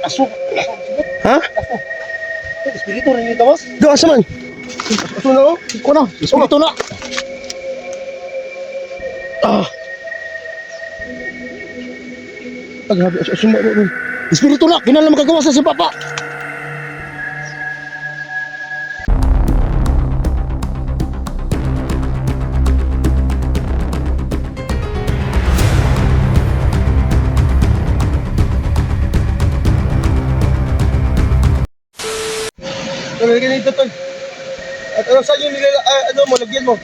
Aso. Ha? Espiritu rin yung tawas. Do asa man? Aso na oh. Kuno, espiritu na. Ah. Grabe, aso mo. Espiritu na, kinala magagawa sa si Papa. Ano ganito tol? At ano saan yung ano mo, lagyan mo?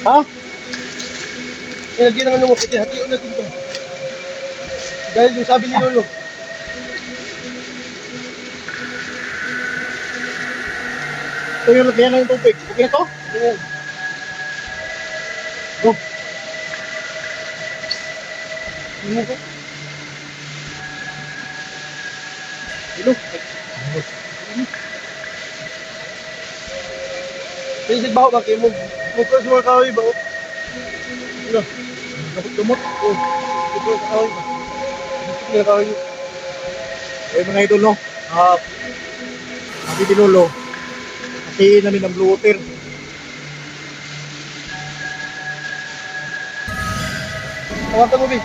Ha? Nilagyan ng ano mo, hati-hation natin to. Dahil yung sabi ni Lolo. Ito yung lagyan ng tubig. Okay na to? Ayan. Oh. Ano ko? Ilo. Pinisig ba ako ba kayo mo? Mukha sa mga kahoy ba? Ano? Dumot. Oh. Mukha sa kahoy ba? Mukha sa kahoy. Eh mga idol no. Sabi ni Lolo. Kasi namin ang blue water. Tawatan mo, Bin.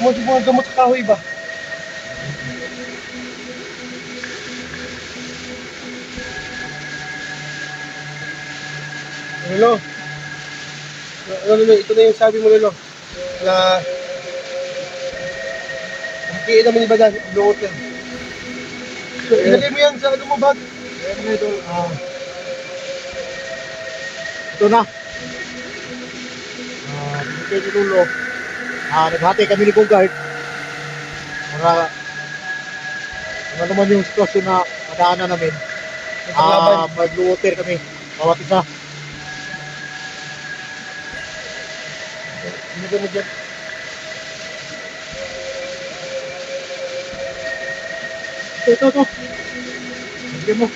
Mo mga gamot sa kahoy ba? Lolo. Lolo, ito na yung sabi mo, Lolo. Na hatiin naman iba dyan, blow water. So, ilagay mo yan sa ano mo bag. Eh mga idol. Ito na. Binigay ni Lolo. Naghati kami ni Bogart. Para kung ano man yung sitwasyon na madaanan namin. Mag-blue water kami. Bawat isa. Ilagay mo dyan. Ito. Bigyan mo.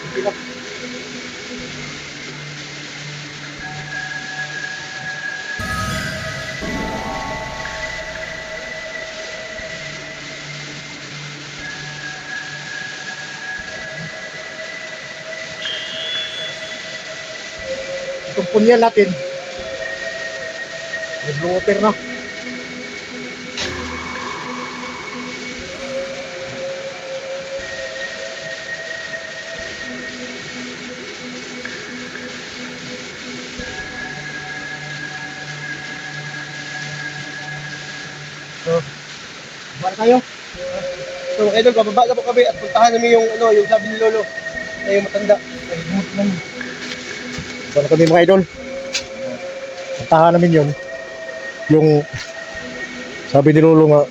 Hindi lang. Itong punyan natin. May blue water na. So, baka tayo. So, idol, bababa na po kami at puntahan namin yung, ano, yung sabi ni Lolo na yung matanda. Ay, gamot naman. Baka kami mga idol. Puntahan namin yun. Yung sabi ni Lolo nga,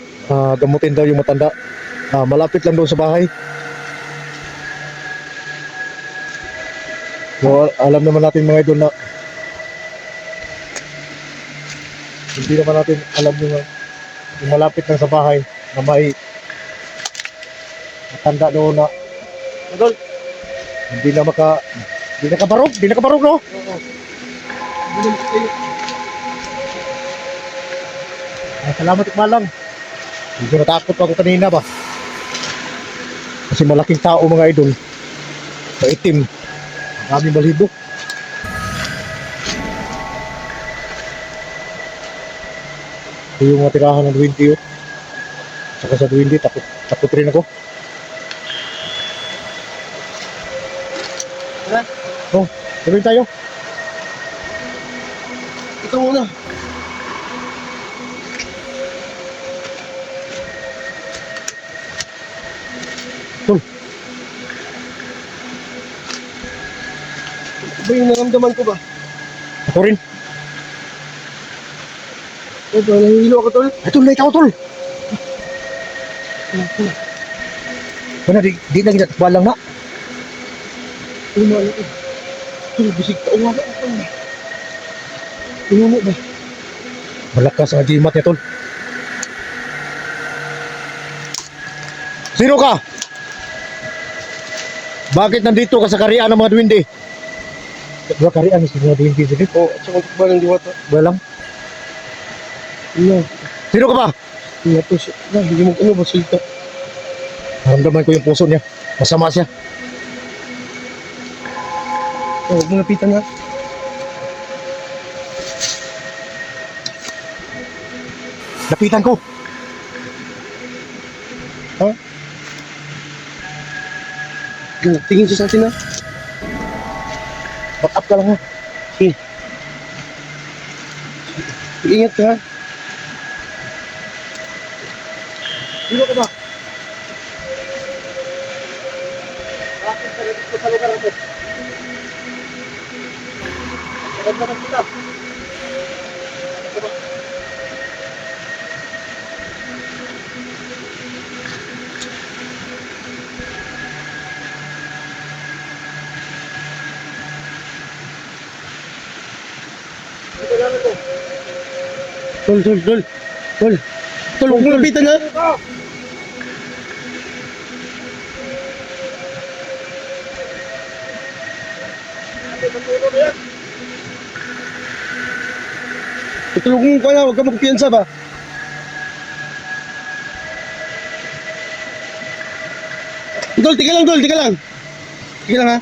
gamutin daw yung matanda. Malapit lang doon sa bahay. So, alam naman natin mga idol na hindi naman natin alam yung malapit lang sa bahay na may matanda doon na Idol, hindi nakabarog no? oo. Ganun kayo. Salamat malang. Hindi natakot ako kanina ba? Kasi malaking tao mga idol. Maitim. Maraming balibo. Ito yung mga tirahan ng 20 yun. Saka sa 20, takot rin ako. Tara, Oh, tuloy tayo. ito muna. Tol, Ba yung naramdaman ko ba? ako rin. Nahihilo ako, tol. Ay, tol, ikaw tol. Wala, di na kita balang na. Umano eh. Tol, bisig ka. Umano ako. Pinuno ba? Malakas ang agimat niya, tol. Sino ka? Bakit nandito ka sa karian ng mga duwende? Dua karian sa mga duwende dito. Oo, at saka ba ng diwata? Balang. Ano? Sino ka ba? Ano to siya? Hindi mo ano ba salita? Naramdaman ko yung puso niya. Masama siya. Oh, huwag mo lapitan ha. Lapitan ko. Ha? Tingin siya sa atin ha. Back up ka lang ha. Ingat ka ha. Sino ka ba? Bakit ka dito sa lugar na ito? Naramdaman kita. Tol. Tol, huwag mo lapitan ha. Tutulungan ko na, huwag ka magpiyansa ba? Tol, tika lang, Tol, tika lang. Tika lang ha.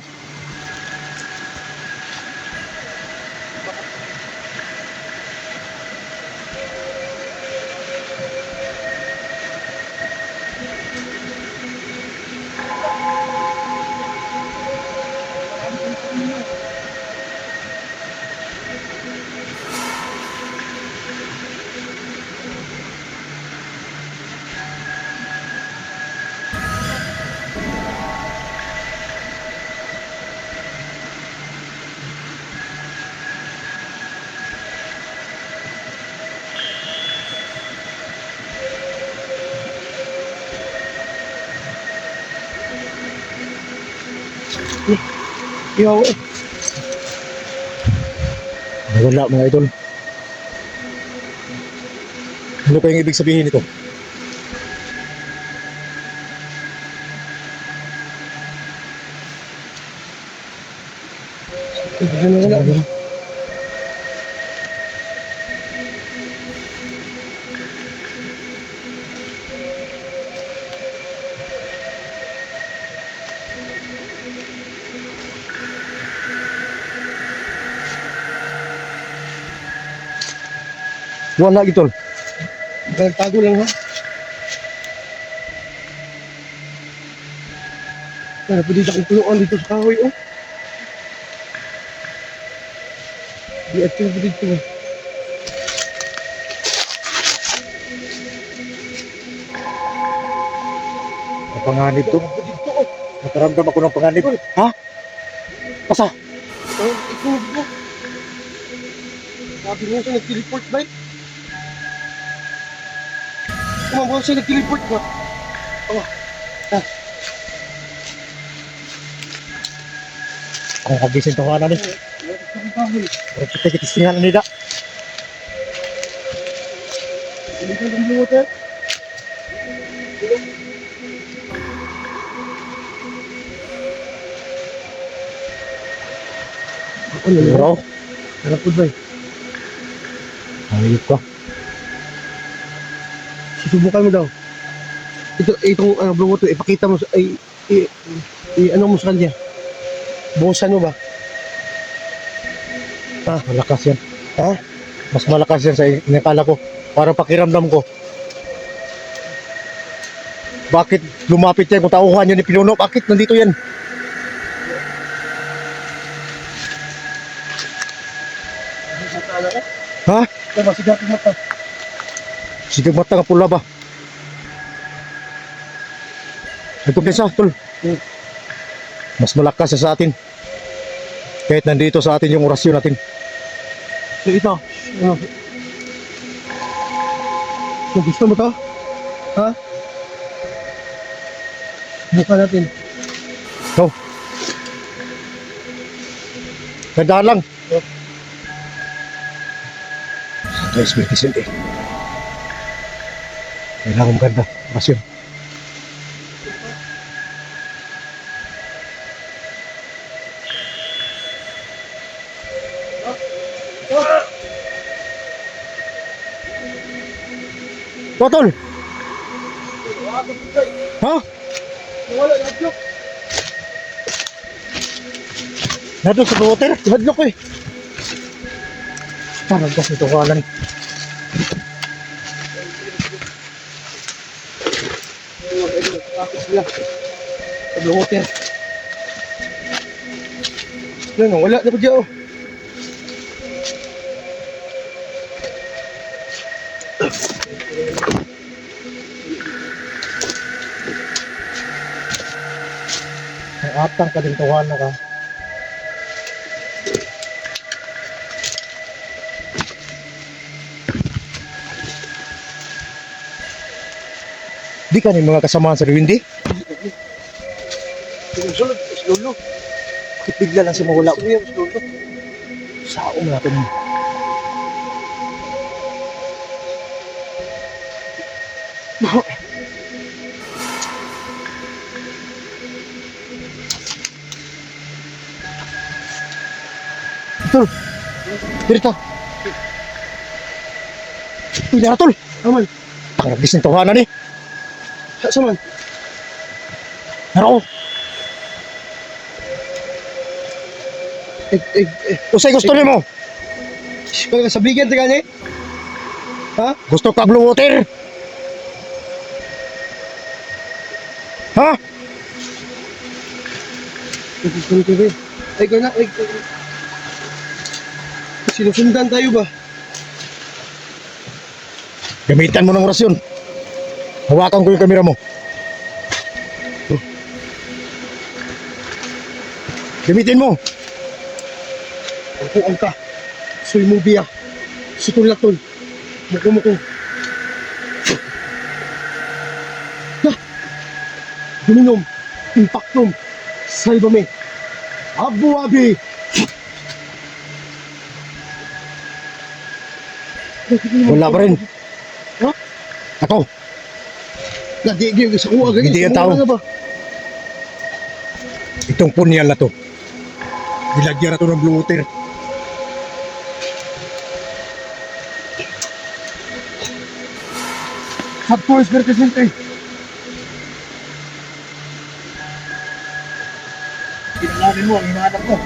Iyaw eh. Wala mga idol. Ano pa yung ibig sabihin nito? Wala. Wala gitol. Tago lang ha. Wala pa dito akong tuluan dito sa kahoy oh. Di at yung dito eh. Panganib to. Nakaramdam ako ng panganib. Ha? Pasa? Oh, ikaw mo. Sabi mo siya nag-teleport ba? Kumambaw siya nag-teleport ba? Oh. Kung kagising to ka na ni. Pero kita singalan nila. Hindi ko lang water. Ano yun? Bro, Harap po ba? ayop ka. Susubukan mo daw. Itong blue water, ipakita mo, ano mo sa kanya? Buhusan mo ba? Malakas yan. Ha? Mas malakas yan sa inakala ko. Para pakiramdam ko. Bakit lumapit yan kung tauhan yun ni Pinuno? Bakit nandito yan? Ha? Diba, sigat yung mata. Sige mata nga pula ba? Ito kesa, tol. Mas malakas siya sa atin. Kahit nandito sa atin yung orasyon natin. So ito, ano? So, gusto mo to? Ha? Buka natin. Ito. Gandaan lang. Ito is Vicente. Kailangan maganda. Masyon. Totol! Ha? Nadok sa water? Hadlok eh. Parang kasi ito kalan. Tapos sila. Blue water. Yan, wala na po dyan oh. Ang atang ka din tuwan na ka. Di ka ni mga kasamahan sa Rwindi? Sulod, sulod. Bakit bigla lang si mawala? Sulod. Sao mo natin. Tol, dito. Uy, na tol. Aman, Pangrabis ng tuhanan eh. sa man. Naro, usay gusto niyo mo? Kaya sabigan tika niya. Ha? Gusto ka blue water? Ha? Ay, kaya na, ay, sinusundan tayo ba? Gamitan mo ng orasyon. Hawakan ko yung kamera mo. Gamitin mo. Ang ka. Suy mo biya. Sutul-latul. Muko-muko. Guminom. Impactum. Salvame. Abu-abi. Wala pa rin. Ha? Ako, Nagigil sa kuha. Hindi yan tao. Ba? itong punyal na to. Nilagyan na to ng blue water. Sabto, Espiritu Santo. Ginalamin mo ang hinahanap mo.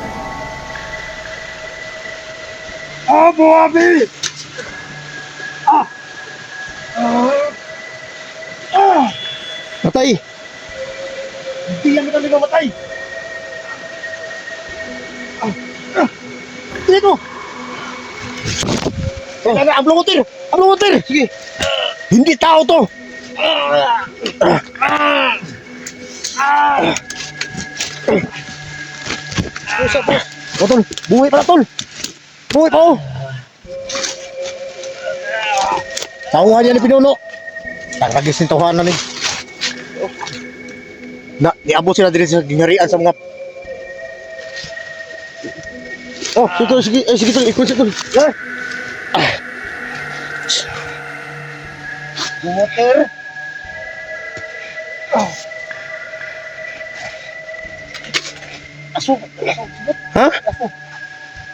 Abu-abi. Patay. Hindi yan kami mamatay. Dito. Kailangan ang blue water. Ang blue water. Sige. Hindi tao to. Pusa, pusa. O tol, buhay pa na tol. Buhay pa oh. Tawa niya ni Pinuno. Tangragis ng tuhanan ni. Niabot sila dito sa gingarian sa mga. Oh, sige, sige, sige, tol, ikot siya, tol. Water. Aso. Ha?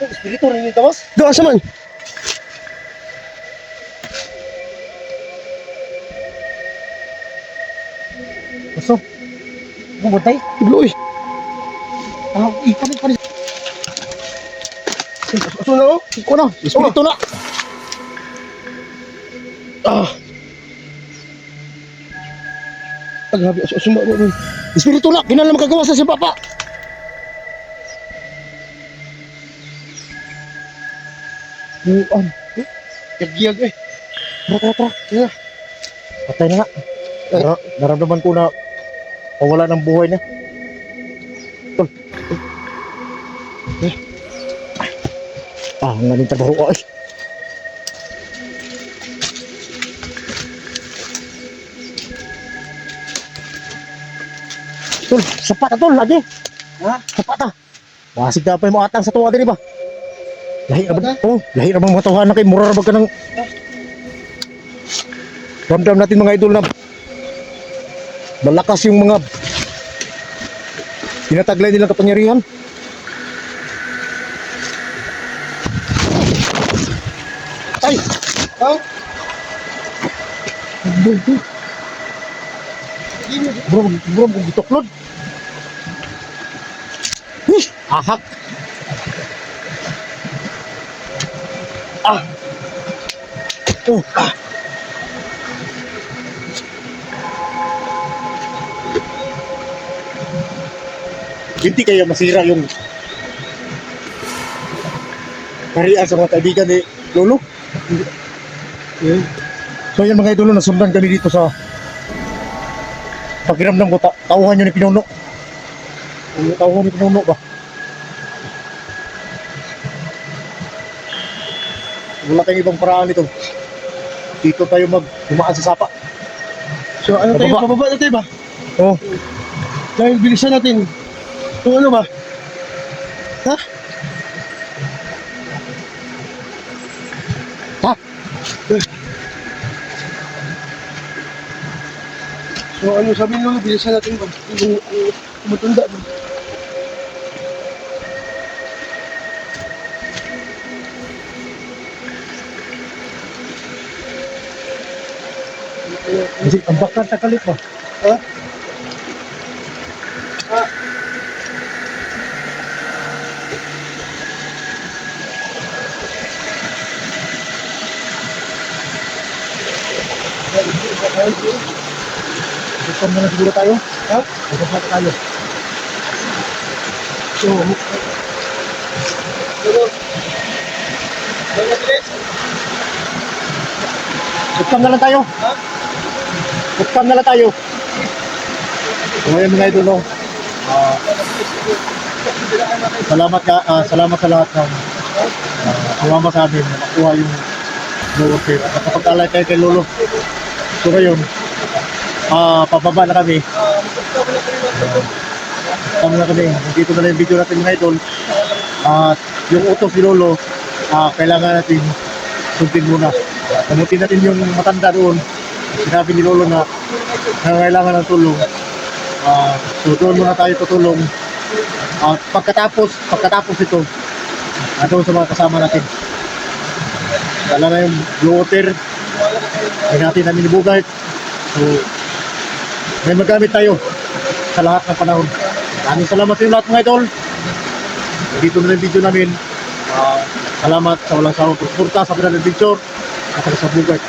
Espiritu rin yung tawas. Doon sa man. Aso. Bumutay. Ibloy. Ikan. Aso na oh. Iko na. Espiritu na. Paghabi, aso mo. Espiritu na. Kinala magagawa sa si Papa. Buwan. Gagiyag eh. Tara. Yeah. Patay na nga. Naramdaman ko na wala ng buhay na. Tol. Ang galing trabaho ko eh. Tol, sapat na tol lagi. Ha? Sapat na. Masig na pa yung mga atang sa tuwa din ba? Lahi na ba? Oh, lahi na mga tawhan na kay mura na ba ka ng... Ramdam natin mga idol na malakas yung mga tinataglay nilang kapangyarihan. Ay! Ha? Bro, gituklod. Ahak. Ah. Oh. Ah. Hindi kaya masira yung kariyan sa mga kaibigan ni Lolo. So yan mga idolo, nasundan kami dito sa pakiramdam ko, tauhan nyo ni Pinuno. Tauhan ni Pinuno ba? Wala tayong ibang paraan nito. Dito tayo dumaan sa sapa. So ano tayo, Pababa. pababa na tayo ba? Oh, Dahil bilisan natin. So ano ba? Ha? ha? So ano sabi nyo, bilisan natin ba? Yung matunda ba? Kasi ang bakal takalit ba? Ha? Gusto mo na siguro tayo? Ha? Gusto mo tayo? So, pero, bilis? Buktan na lang tayo. Ha? Buktan na lang tayo. So yun mga idol, no? Salamat sa lahat ng sumama sa amin na makuha yung lower tier. At napagkalay tayo kay Lolo. So ngayon, pababa na kami. Tama na kami. Dito na lang yung video natin mga idol. At yung utos ni Lolo, kailangan natin sundin muna. Kamutin natin yung matanda doon. Sinabi ni Lolo na kailangan ng tulong. So doon muna tayo tutulong. At pagkatapos ito, doon sa mga kasama natin. Dala na yung blue water. Ay natin namin ibugay. So, may magamit tayo sa lahat ng panahon. Maraming salamat sa inyo lahat mga idol. Dito na yung video namin. Salamat sa walang sawang pagsuporta sa Brand Adventure at sa Bugay.